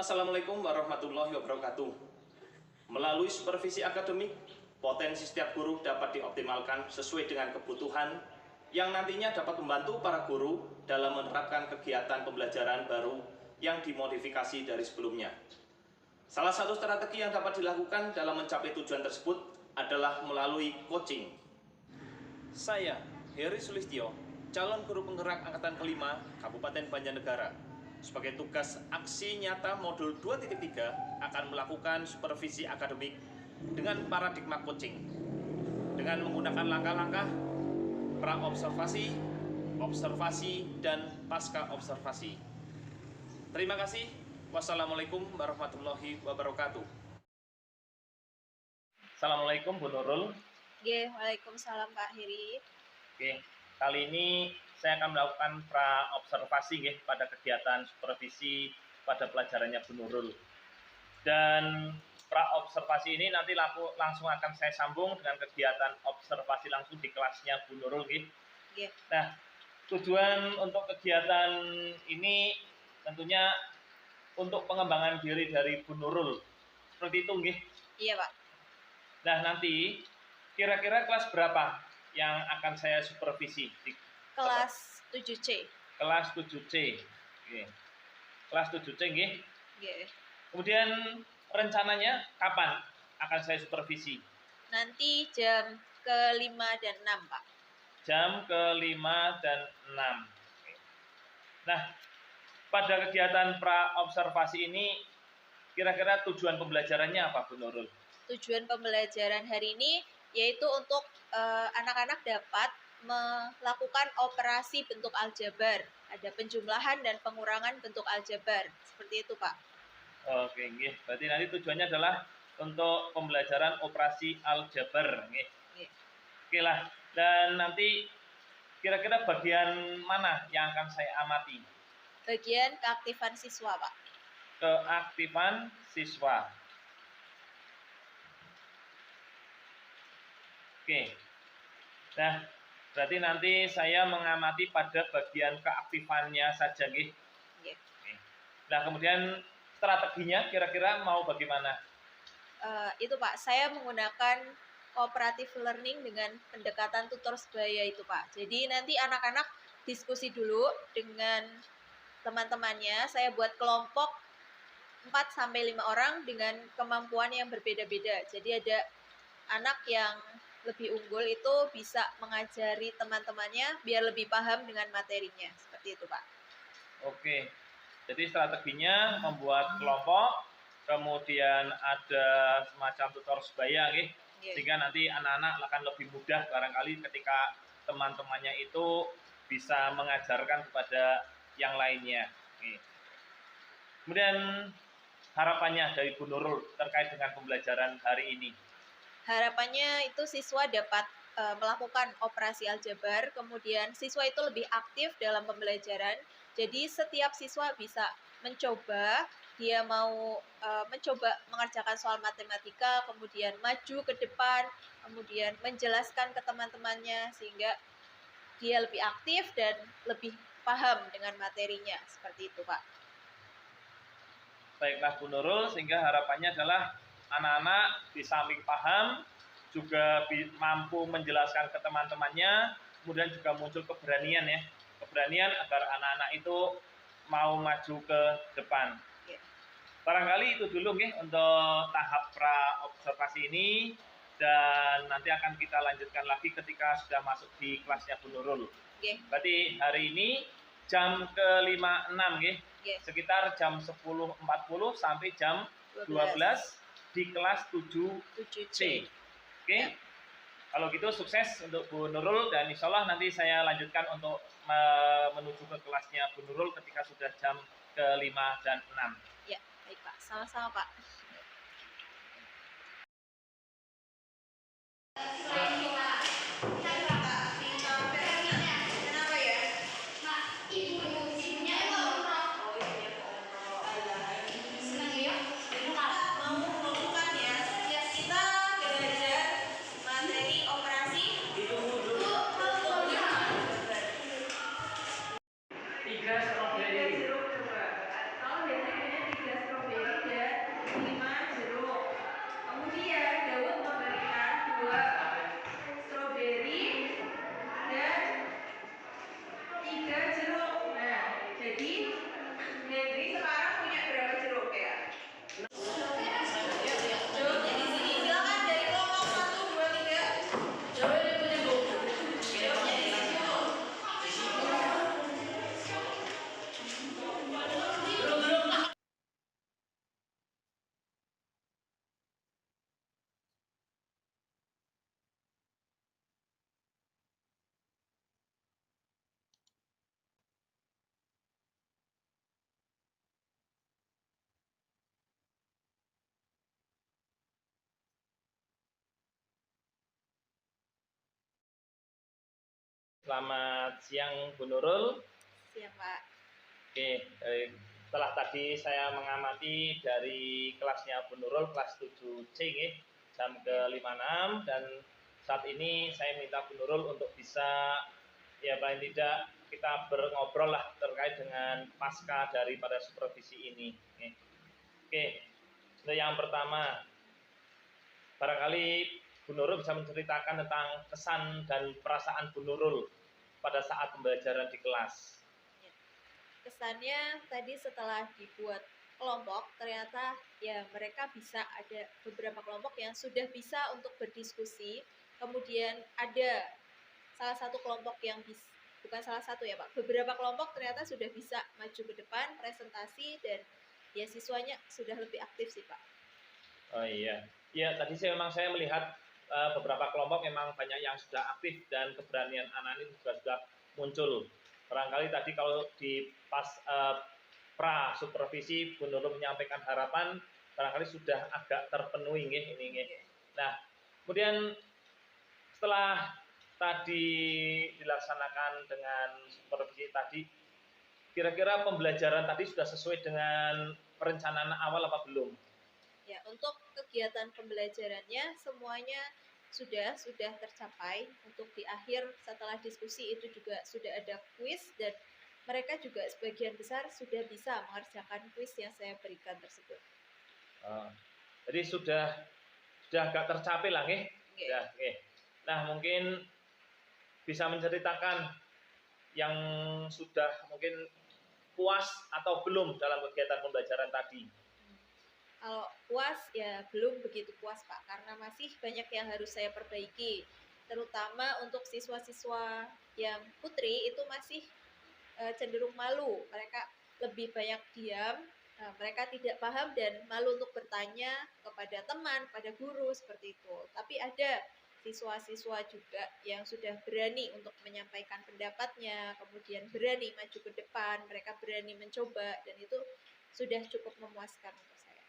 Assalamualaikum warahmatullahi wabarakatuh. Melalui supervisi akademik, potensi setiap guru dapat dioptimalkan sesuai dengan kebutuhan yang nantinya dapat membantu para guru dalam menerapkan kegiatan pembelajaran baru yang dimodifikasi dari sebelumnya. Salah satu strategi yang dapat dilakukan dalam mencapai tujuan tersebut adalah melalui coaching. Saya, Heri Sulistyo, calon guru penggerak angkatan kelima Kabupaten Banjarnegara, sebagai tugas aksi nyata modul 2.3 akan melakukan supervisi akademik dengan paradigma coaching dengan menggunakan langkah-langkah pra-observasi, observasi, dan pasca observasi. Terima kasih. Wassalamualaikum warahmatullahi wabarakatuh. Assalamualaikum Bu Nurul. Waalaikumsalam Pak Heri. Kali ini saya akan melakukan pra-observasi pada kegiatan supervisi pada pelajarannya Bu Nurul. Dan pra-observasi ini nanti langsung akan saya sambung dengan kegiatan observasi langsung di kelasnya Bu Nurul. Nah, tujuan untuk kegiatan ini tentunya untuk pengembangan diri dari Bu Nurul. Seperti itu, nggih? Iya, Pak. Nah, nanti kira-kira kelas berapa yang akan saya supervisi? Kelas 7C. Kelas 7C. Oke. Kelas 7C, nggih? Nggih. Kemudian rencananya kapan akan saya supervisi? Nanti jam ke-5 dan 6, Pak. Jam ke-5 dan 6. Oke. Nah, pada kegiatan pra-observasi ini kira-kira tujuan pembelajarannya apa, Bu Nurul? Tujuan pembelajaran hari ini yaitu untuk anak-anak dapat melakukan operasi bentuk aljabar. Ada penjumlahan dan pengurangan bentuk aljabar. Seperti itu, Pak. Oke, nggih. Berarti nanti tujuannya adalah untuk pembelajaran operasi aljabar, nggih. Oke lah. Dan nanti kira-kira bagian mana yang akan saya amati? Bagian keaktifan siswa, Pak. Keaktifan siswa. Oke. Nah, berarti nanti saya mengamati pada bagian keaktifannya saja, nggih. Nah, kemudian strateginya kira-kira mau bagaimana? Itu, Pak. Saya menggunakan cooperative learning dengan pendekatan tutor sebaya itu, Pak. Jadi nanti anak-anak diskusi dulu dengan teman-temannya. Saya buat kelompok 4-5 orang dengan kemampuan yang berbeda-beda. Jadi ada anak yang lebih unggul itu bisa mengajari teman-temannya biar lebih paham dengan materinya. Seperti itu, Pak. Oke. Jadi strateginya membuat kelompok, kemudian ada semacam tutor sebaya, nggih. Sehingga nanti anak-anak akan lebih mudah barangkali ketika teman-temannya itu bisa mengajarkan kepada yang lainnya. Kemudian harapannya dari Bu Nurul terkait dengan pembelajaran hari ini? Harapannya itu siswa dapat melakukan operasi aljabar, kemudian siswa itu lebih aktif dalam pembelajaran. Jadi setiap siswa bisa mencoba, dia mau mencoba mengerjakan soal matematika, kemudian maju ke depan, kemudian menjelaskan ke teman-temannya sehingga dia lebih aktif dan lebih paham dengan materinya. Seperti itu, Pak. Baiklah Bu Nurul, sehingga harapannya adalah anak-anak di samping paham juga mampu menjelaskan ke teman-temannya, kemudian juga muncul keberanian ya. Keberanian agar anak-anak itu mau maju ke depan. Barangkali itu dulu nih untuk tahap pra-observasi ini, dan nanti akan kita lanjutkan lagi ketika sudah masuk di kelasnya Bu Nurul. Berarti hari ini jam ke-5-6 nggih. Sekitar jam 10.40 sampai jam 12 di kelas 7C. Oke. Kalau gitu sukses untuk Bu Nurul, dan insya Allah nanti saya lanjutkan untuk menuju ke kelasnya Bu Nurul ketika sudah jam ke-5 dan 6. Ya, baik Pak. Sama-sama Pak. Selamat siang Bu Nurul. Siang Pak. Oke, setelah tadi saya mengamati dari kelasnya Bu Nurul, kelas 7C jam ke-56, dan saat ini saya minta Bu Nurul untuk bisa ya paling tidak kita ngobrol lah terkait dengan pasca daripada supervisi ini. Oke, untuk yang pertama, barangkali Bu Nurul bisa menceritakan tentang kesan dan perasaan Bu Nurul pada saat pembelajaran di kelas. Kesannya tadi setelah dibuat kelompok, ternyata ya mereka bisa ada beberapa kelompok yang sudah bisa untuk berdiskusi. Kemudian ada salah satu kelompok yang bukan salah satu ya Pak, beberapa kelompok ternyata sudah bisa maju ke depan, presentasi, dan ya siswanya sudah lebih aktif sih Pak. Oh iya, ya tadi saya melihat beberapa kelompok memang banyak yang sudah aktif dan keberanian anak ini juga sudah muncul. Barangkali tadi kalau di pas pra supervisi Bu Nurul menyampaikan harapan, barangkali sudah agak terpenuhi ini. Nah, kemudian setelah tadi dilaksanakan dengan supervisi tadi, kira-kira pembelajaran tadi sudah sesuai dengan perencanaan awal apa belum? Ya, untuk kegiatan pembelajarannya semuanya sudah tercapai. Untuk di akhir setelah diskusi itu juga sudah ada kuis, dan mereka juga sebagian besar sudah bisa mengerjakan kuis yang saya berikan tersebut. Jadi sudah agak tercapai lah nih. Nah, mungkin bisa menceritakan yang sudah mungkin puas atau belum dalam kegiatan pembelajaran tadi. Kalau puas ya belum begitu puas Pak, karena masih banyak yang harus saya perbaiki, terutama untuk siswa-siswa yang putri itu masih cenderung malu. Mereka lebih banyak diam, mereka tidak paham dan malu untuk bertanya kepada teman, pada guru, seperti itu. Tapi ada siswa-siswa juga yang sudah berani untuk menyampaikan pendapatnya, kemudian berani maju ke depan, mereka berani mencoba, dan itu sudah cukup memuaskan untuk saya.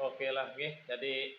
Oke lah, jadi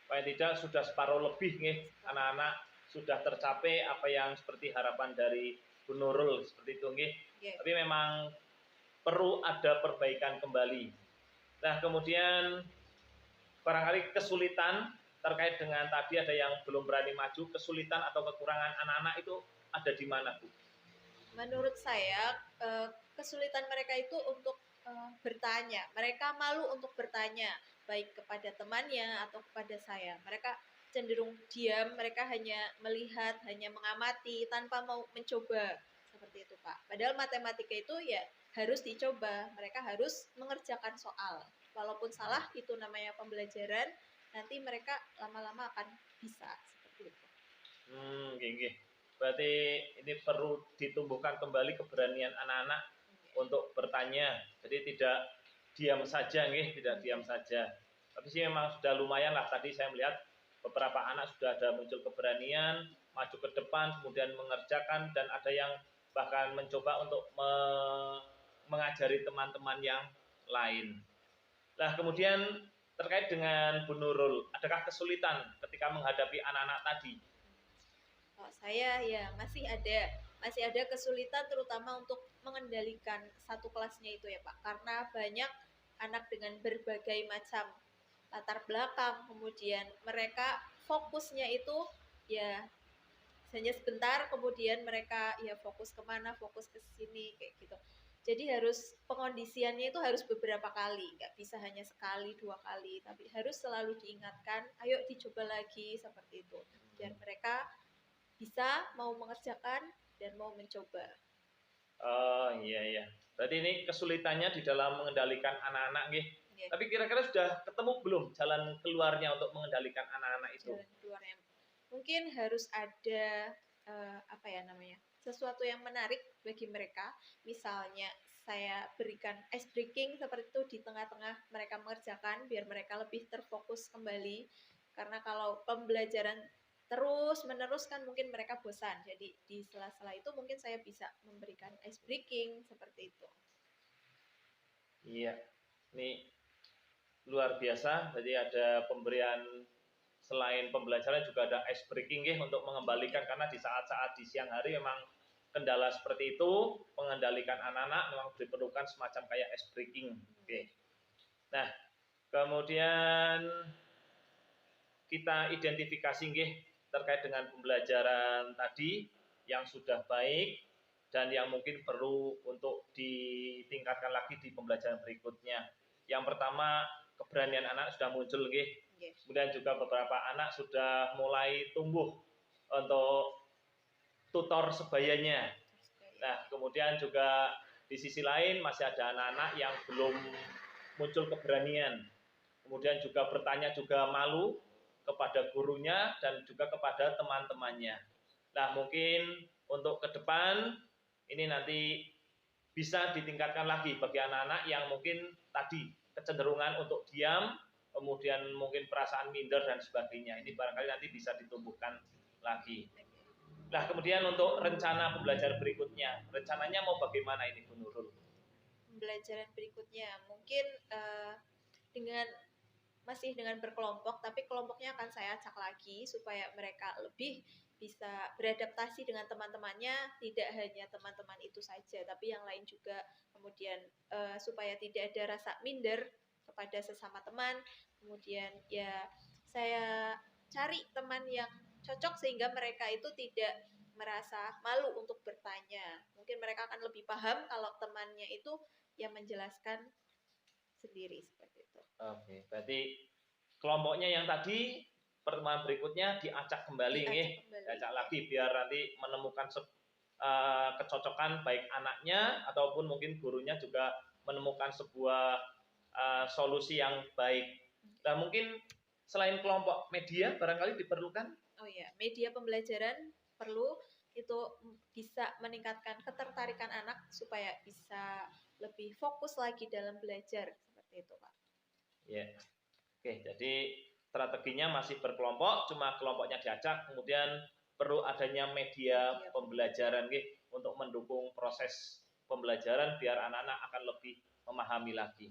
paling tidak sudah separuh lebih anak-anak sudah tercapai apa yang seperti harapan dari Bu Nurul seperti itu Tapi memang perlu ada perbaikan kembali. Nah, kemudian barangkali kesulitan terkait dengan tadi ada yang belum berani maju, kesulitan atau kekurangan anak-anak itu ada di mana, Bu? Menurut saya kesulitan mereka itu untuk bertanya. Mereka malu untuk bertanya, baik kepada temannya atau kepada saya. Mereka cenderung diam, mereka hanya melihat, hanya mengamati tanpa mau mencoba, seperti itu Pak. Padahal matematika itu ya harus dicoba, mereka harus mengerjakan soal. Walaupun salah, itu namanya pembelajaran, nanti mereka lama-lama akan bisa, seperti itu. Berarti ini perlu ditumbuhkan kembali keberanian anak-anak untuk bertanya, jadi tidak diam saja tidak diam saja. Tapi sih memang sudah lumayan lah, tadi saya melihat beberapa anak sudah ada muncul keberanian maju ke depan kemudian mengerjakan, dan ada yang bahkan mencoba untuk mengajari teman-teman yang lain. Nah, kemudian terkait dengan Bu Nurul, adakah kesulitan ketika menghadapi anak-anak tadi? Oh, saya ya masih ada kesulitan, terutama untuk mengendalikan satu kelasnya itu ya Pak, karena banyak anak dengan berbagai macam latar belakang, kemudian mereka fokusnya itu ya hanya sebentar, kemudian mereka ya fokus kemana, fokus ke sini, kayak gitu. Jadi harus pengondisiannya itu harus beberapa kali, nggak bisa hanya sekali, 2 kali, tapi harus selalu diingatkan, ayo dicoba lagi, seperti itu. Biar mereka bisa mau mengerjakan dan mau mencoba. Oh iya. Berarti ini kesulitannya di dalam mengendalikan anak-anak Tapi kira-kira sudah ketemu belum jalan keluarnya untuk mengendalikan anak-anak itu? Jalan keluarnya mungkin harus ada sesuatu yang menarik bagi mereka. Misalnya saya berikan ice breaking seperti itu di tengah-tengah mereka mengerjakan, biar mereka lebih terfokus kembali. Karena kalau pembelajaran terus menerus kan mungkin mereka bosan. Jadi di sela-sela itu mungkin saya bisa memberikan ice breaking seperti itu. Iya, ini luar biasa. Jadi ada pemberian selain pembelajaran juga ada ice breaking untuk mengembalikan, karena di saat-saat di siang hari memang kendala seperti itu, mengendalikan anak-anak memang diperlukan semacam kayak ice breaking. Oke. Nah, kemudian kita identifikasi nggih terkait dengan pembelajaran tadi yang sudah baik dan yang mungkin perlu untuk ditingkatkan lagi di pembelajaran berikutnya. Yang pertama, keberanian anak sudah muncul nggih. Kemudian juga beberapa anak sudah mulai tumbuh untuk tutor sebayanya. Nah, kemudian juga di sisi lain masih ada anak-anak yang belum muncul keberanian. Kemudian juga bertanya juga malu kepada gurunya dan juga kepada teman-temannya. Nah, mungkin untuk ke depan ini nanti bisa ditingkatkan lagi bagi anak-anak yang mungkin tadi kecenderungan untuk diam, kemudian mungkin perasaan minder dan sebagainya. Ini barangkali nanti bisa ditumbuhkan lagi. Nah, kemudian untuk rencana pembelajaran berikutnya, rencananya mau bagaimana ini Bu Nurul? Pembelajaran berikutnya mungkin masih dengan berkelompok, tapi kelompoknya akan saya acak lagi supaya mereka lebih bisa beradaptasi dengan teman-temannya, tidak hanya teman-teman itu saja, tapi yang lain juga. Kemudian supaya tidak ada rasa minder kepada sesama teman. Kemudian ya saya cari teman yang cocok sehingga mereka itu tidak merasa malu untuk bertanya. Mungkin mereka akan lebih paham kalau temannya itu yang menjelaskan sendiri seperti itu. Oke, berarti kelompoknya yang tadi pertemuan berikutnya diacak kembali nih, diacak lagi biar nanti menemukan kecocokan baik anaknya ataupun mungkin gurunya juga menemukan sebuah solusi yang baik. Dan mungkin selain kelompok media barangkali diperlukan. Oh ya, media pembelajaran perlu, itu bisa meningkatkan ketertarikan anak supaya bisa lebih fokus lagi dalam belajar seperti itu, Pak. Ya. Oke, jadi strateginya masih berkelompok, cuma kelompoknya diacak, kemudian perlu adanya media pembelajaran untuk mendukung proses pembelajaran biar anak-anak akan lebih memahami lagi.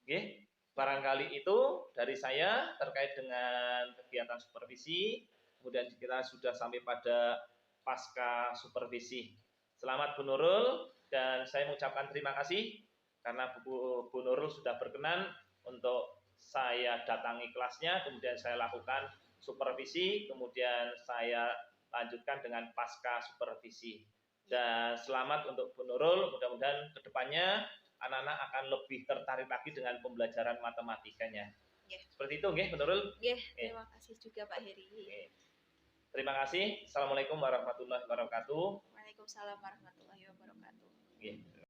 Oke, barangkali itu dari saya terkait dengan kegiatan supervisi, kemudian kita sudah sampai pada pasca supervisi. Selamat Bu Nurul, dan saya mengucapkan terima kasih karena Bu Nurul sudah berkenan untuk saya datangi kelasnya, kemudian saya lakukan supervisi, kemudian saya lanjutkan dengan pasca supervisi. Dan selamat untuk Bu Nurul, mudah-mudahan kedepannya anak-anak akan lebih tertarik lagi dengan pembelajaran matematikanya. Seperti itu, nggih, Bu Nurul? Terima kasih juga Pak Heri. Terima kasih. Assalamualaikum warahmatullahi wabarakatuh. Waalaikumsalam warahmatullahi wabarakatuh.